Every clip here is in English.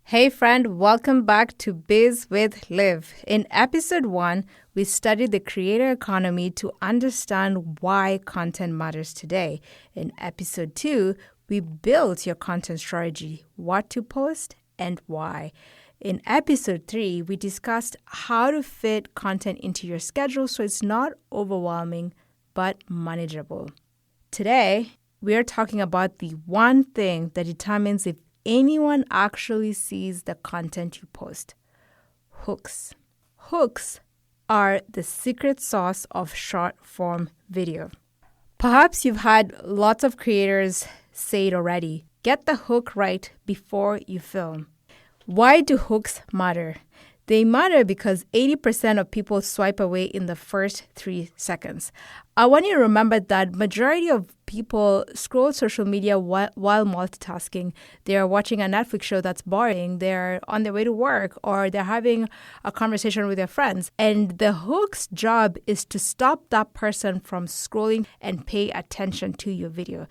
Hey friend, welcome back to Biz with Liv. In episode 1, we studied the creator economy to understand why content matters today. In episode 2, we built your content strategy, what to post and why. In episode 3, we discussed how to fit content into your schedule so it's not overwhelming but manageable. Today, we are talking about the one thing that determines if anyone actually sees the content you post. Hooks. Hooks are the secret sauce of short-form video. Perhaps you've had lots of creators say it already. Get the hook right before you film. Why do hooks matter? They matter because 80% of people swipe away in the first 3 seconds. I want you to remember that majority of people scroll social media while multitasking. They're watching a Netflix show that's boring. They're on their way to work or they're having a conversation with their friends. And the hook's job is to stop that person from scrolling and pay attention to your video.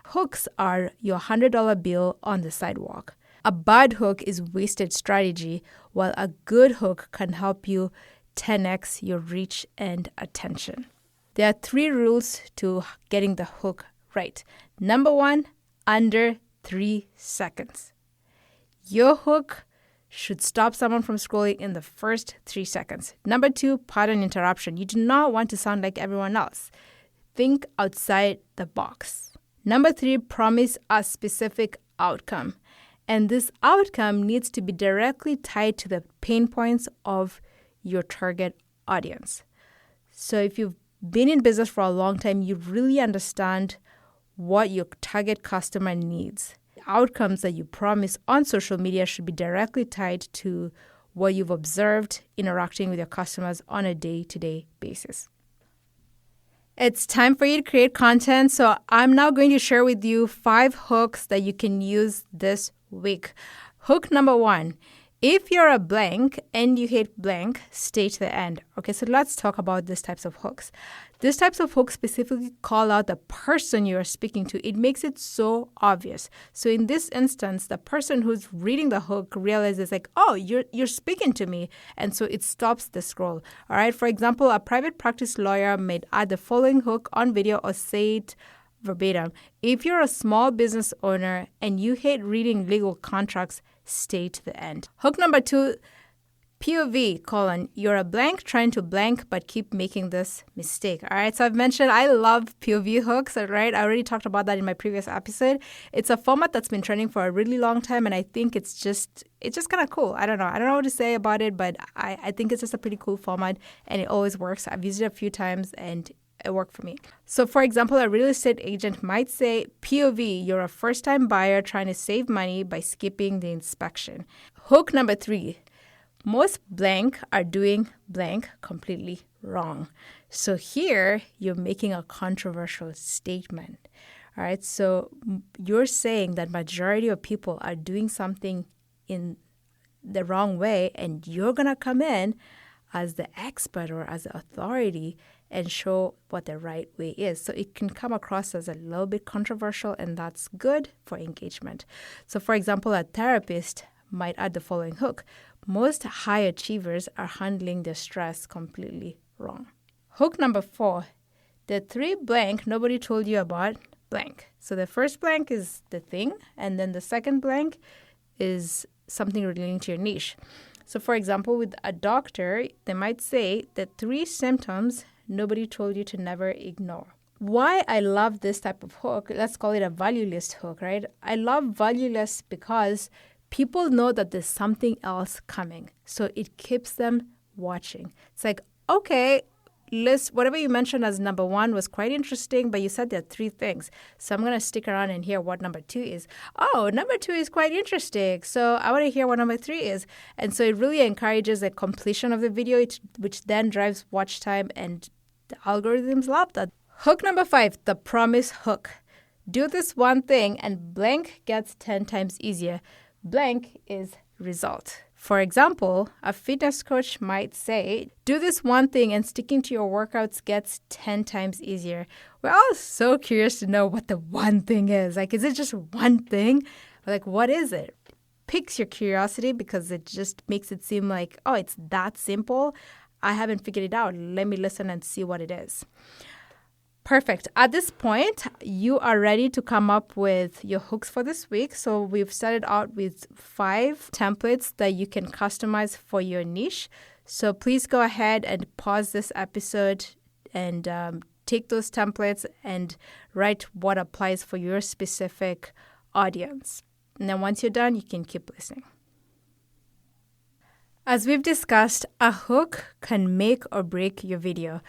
Hooks are your $100 bill on the sidewalk. A bad hook is wasted strategy, while a good hook can help you 10x your reach and attention. There are 3 rules to getting the hook right. Number 1, under 3 seconds. Your hook should stop someone from scrolling in the first 3 seconds. Number 2, pattern interruption. You do not want to sound like everyone else. Think outside the box. Number 3, promise a specific outcome. And this outcome needs to be directly tied to the pain points of your target audience. So if you've been in business for a long time, you really understand what your target customer needs. The outcomes that you promise on social media should be directly tied to what you've observed interacting with your customers on a day-to-day basis. It's time for you to create content. So I'm now going to share with you 5 hooks that you can use this week. Hook number 1. If you're a blank and you hit blank, stay to the end. Okay, so let's talk about these types of hooks. These types of hooks specifically call out the person you're speaking to. It makes it so obvious. So in this instance, the person who's reading the hook realizes like, oh, you're speaking to me. And so it stops the scroll. All right. For example, a private practice lawyer may add the following hook on video or say it verbatim. If you're a small business owner and you hate reading legal contracts, stay to the end. Hook number 2, POV, you're a blank trying to blank, but keep making this mistake. All right. So I've mentioned I love POV hooks. All right. I already talked about that in my previous episode. It's a format that's been trending for a really long time. And I think it's just kind of cool. I don't know what to say about it, but I think it's just a pretty cool format and it always works. I've used it a few times and it worked for me. So for example, a real estate agent might say, POV, you're a first-time buyer trying to save money by skipping the inspection. Hook number 3. Most blank are doing blank completely wrong. So here, you're making a controversial statement. All right, so you're saying that majority of people are doing something in the wrong way, and you're going to come in as the expert or as the authority and show what the right way is. So it can come across as a little bit controversial, and that's good for engagement. So for example, a therapist might add the following hook. Most high achievers are handling their stress completely wrong. Hook number 4, the 3 blank nobody told you about blank. So the first blank is the thing, and then the second blank is something relating to your niche. So for example, with a doctor, they might say the 3 symptoms nobody told you to never ignore. Why I love this type of hook, let's call it a value list hook, right? I love value lists because people know that there's something else coming. So it keeps them watching. It's like, okay, list, whatever you mentioned as number 1 was quite interesting, but you said there are 3 things. So I'm going to stick around and hear what number 2 is. Oh, number 2 is quite interesting. So I want to hear what number 3 is. And so it really encourages the completion of the video, which then drives watch time, and the algorithms love that. Hook number 5, the promise hook. Do this one thing and blank gets 10 times easier. Blank is result. For example, a fitness coach might say, do this one thing and sticking to your workouts gets 10 times easier. We're all so curious to know what the one thing is. Like, is it just one thing? Or like, what is it? piques your curiosity because it just makes it seem like, oh, it's that simple. I haven't figured it out. Let me listen and see what it is. Perfect. At this point, you are ready to come up with your hooks for this week. So we've started out with 5 templates that you can customize for your niche. So please go ahead and pause this episode and take those templates and write what applies for your specific audience. And then once you're done, you can keep listening. As we've discussed, a hook can make or break your video.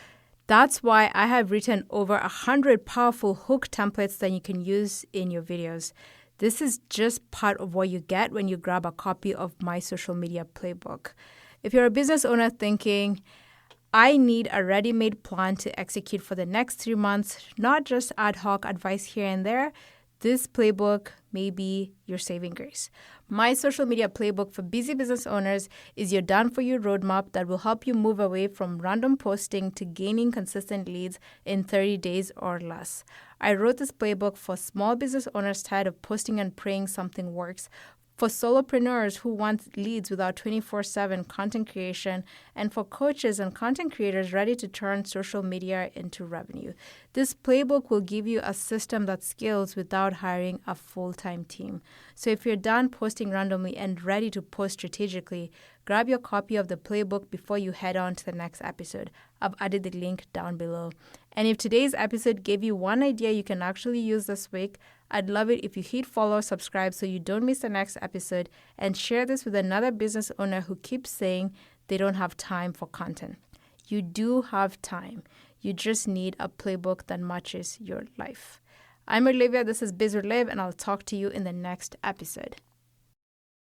That's why I have written over 100 powerful hook templates that you can use in your videos. This is just part of what you get when you grab a copy of my social media playbook. If you're a business owner thinking, I need a ready-made plan to execute for the next 3 months, not just ad hoc advice here and there, this playbook may be your saving grace. My social media playbook for busy business owners is your done-for-you roadmap that will help you move away from random posting to gaining consistent leads in 30 days or less. I wrote this playbook for small business owners tired of posting and praying something works, for solopreneurs who want leads without 24/7 content creation, and for coaches and content creators ready to turn social media into revenue. This playbook will give you a system that scales without hiring a full-time team. So if you're done posting randomly and ready to post strategically, grab your copy of the playbook before you head on to the next episode. I've added the link down below. And if today's episode gave you one idea you can actually use this week, I'd love it if you hit follow or subscribe so you don't miss the next episode, and share this with another business owner who keeps saying they don't have time for content. You do have time. You just need a playbook that matches your life. I'm Olivia. This is Biz with Liv, and I'll talk to you in the next episode.